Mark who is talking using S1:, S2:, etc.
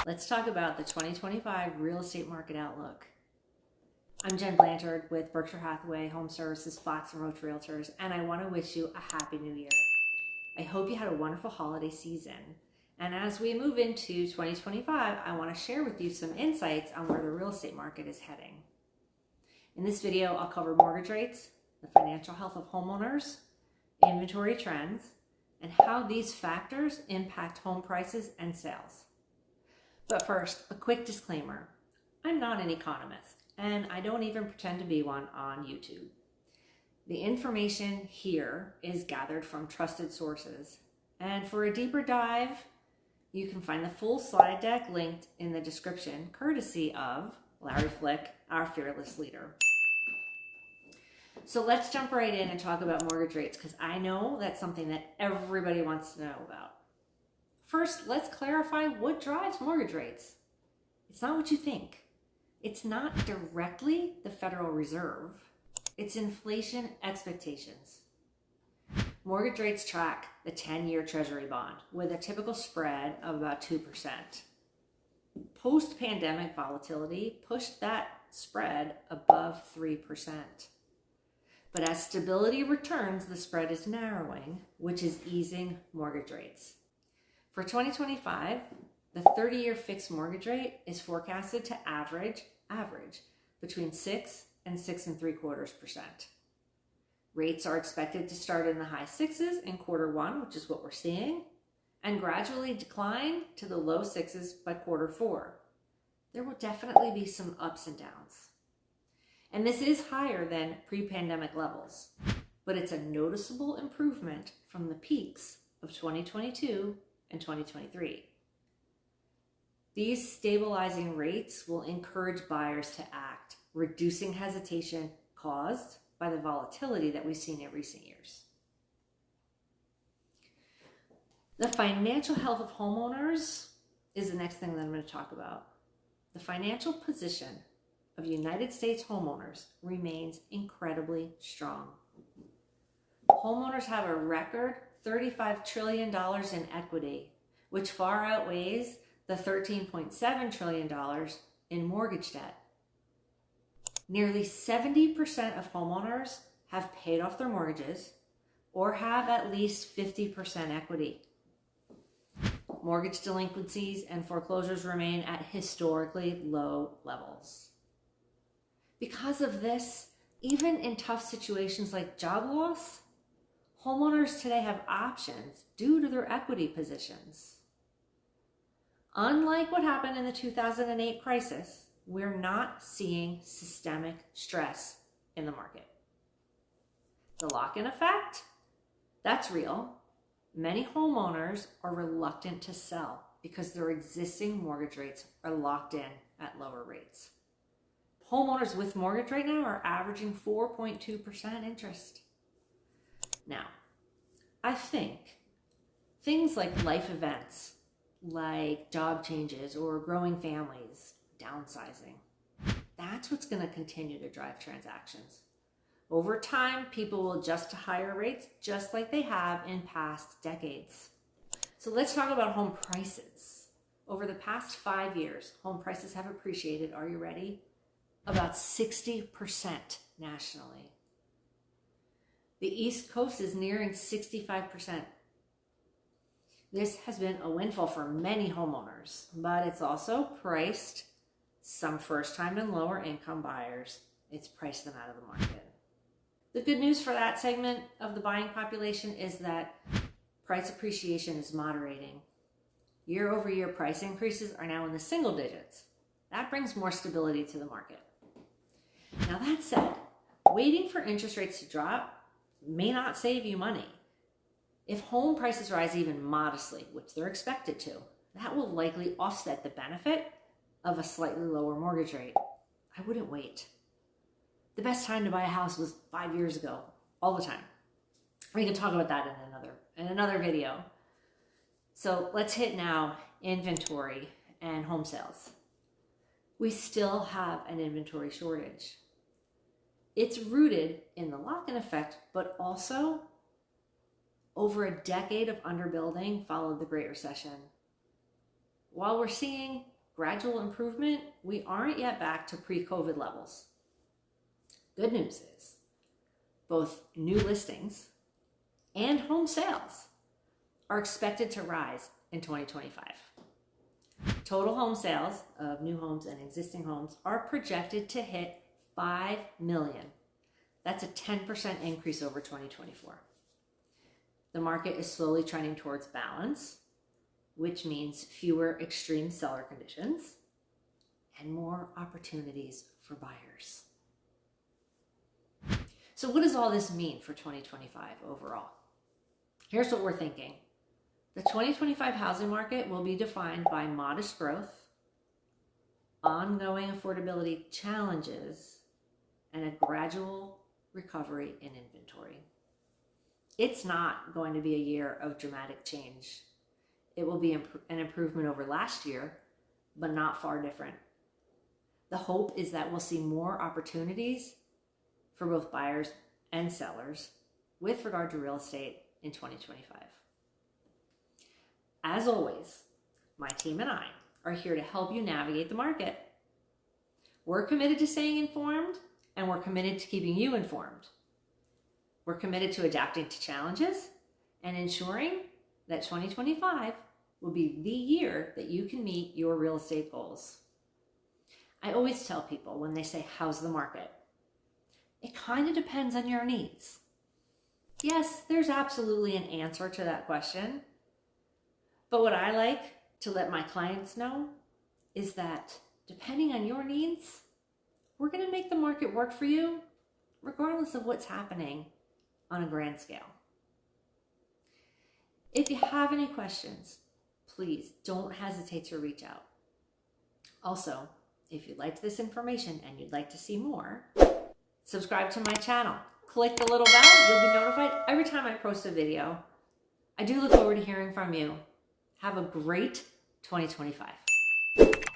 S1: Let's talk about the 2025 real estate market outlook. I'm Jen Blanchard with Berkshire Hathaway, HomeServices, Fox, and Roach Realtors, and I want to wish you a Happy New Year. I hope you had a wonderful holiday season. And as we move into 2025, I want to share with you some insights on where the real estate market is heading. In this video, I'll cover mortgage rates, the financial health of homeowners, inventory trends, and how these factors impact home prices and sales. But first, a quick disclaimer. I'm not an economist, and I don't even pretend to be one on YouTube. The information here is gathered from trusted sources, and for a deeper dive, you can find the full slide deck linked in the description, courtesy of Larry Flick, our fearless leader. So let's jump right in and talk about mortgage rates, because I know that's something that everybody wants to know about. First, let's clarify what drives mortgage rates. It's not what you think. It's not directly the Federal Reserve. It's inflation expectations. Mortgage rates track the 10-year Treasury bond with a typical spread of about 2%. Post-pandemic volatility pushed that spread above 3%. But as stability returns, the spread is narrowing, which is easing mortgage rates. For 2025, the 30-year fixed mortgage rate is forecasted to average between 6 and 6.75%. Rates are expected to start in the high sixes in Q1, which is what we're seeing, and gradually decline to the low sixes by Q4. There will definitely be some ups and downs. And this is higher than pre-pandemic levels, but it's a noticeable improvement from the peaks of 2022 and 2023. These stabilizing rates will encourage buyers to act, reducing hesitation caused by the volatility that we've seen in recent years. The financial health of homeowners is the next thing that I'm going to talk about. The financial position of United States homeowners remains incredibly strong. Homeowners have a record $35 trillion in equity, which far outweighs the $13.7 trillion in mortgage debt. Nearly 70% of homeowners have paid off their mortgages or have at least 50% equity. Mortgage delinquencies and foreclosures remain at historically low levels. Because of this, even in tough situations like job loss, homeowners today have options due to their equity positions. Unlike what happened in the 2008 crisis, we're not seeing systemic stress in the market. The lock-in effect, that's real. Many homeowners are reluctant to sell because their existing mortgage rates are locked in at lower rates. Homeowners with mortgage right now are averaging 4.2% interest. Now, I think things like life events, like job changes or growing families, downsizing, that's what's going to continue to drive transactions. Over time, people will adjust to higher rates just like they have in past decades. So let's talk about home prices. Over the past 5 years, home prices have appreciated, are you ready? About 60% nationally. The East Coast is nearing 65%. This has been a windfall for many homeowners, but it's also priced some first-time and lower-income buyers. It's priced them out of the market. The good news for that segment of the buying population is that price appreciation is moderating. Year-over-year price increases are now in the single digits. That brings more stability to the market. Now that said, waiting for interest rates to drop may not save you money. If home prices rise even modestly, which they're expected to, that will likely offset the benefit of a slightly lower mortgage rate. I wouldn't wait. The best time to buy a house was 5 years ago, all the time. We can talk about that in another video. So let's hit now inventory and home sales. We still have an inventory shortage. It's rooted in the lock-in effect, but also over a decade of underbuilding followed the Great Recession. While we're seeing gradual improvement, we aren't yet back to pre-COVID levels. Good news is both new listings and home sales are expected to rise in 2025. Total home sales of new homes and existing homes are projected to hit 5 million. That's a 10% increase over 2024. The market is slowly trending towards balance, which means fewer extreme seller conditions and more opportunities for buyers. So what does all this mean for 2025 overall? Here's what we're thinking. The 2025 housing market will be defined by modest growth, ongoing affordability challenges, and a gradual recovery in inventory. It's not going to be a year of dramatic change. It will be an improvement over last year, but not far different. The hope is that we'll see more opportunities for both buyers and sellers with regard to real estate in 2025. As always, my team and I are here to help you navigate the market. We're committed to staying informed, and we're committed to keeping you informed. We're committed to adapting to challenges and ensuring that 2025 will be the year that you can meet your real estate goals. I always tell people when they say, how's the market? It kind of depends on your needs. Yes, there's absolutely an answer to that question. But what I like to let my clients know is that depending on your needs, we're going to make the market work for you regardless of what's happening on a grand scale. If you have any questions, please don't hesitate to reach out. Also, if you liked this information and you'd like to see more, subscribe to my channel. Click the little bell. You'll be notified every time I post a video. I do look forward to hearing from you. Have a great 2025.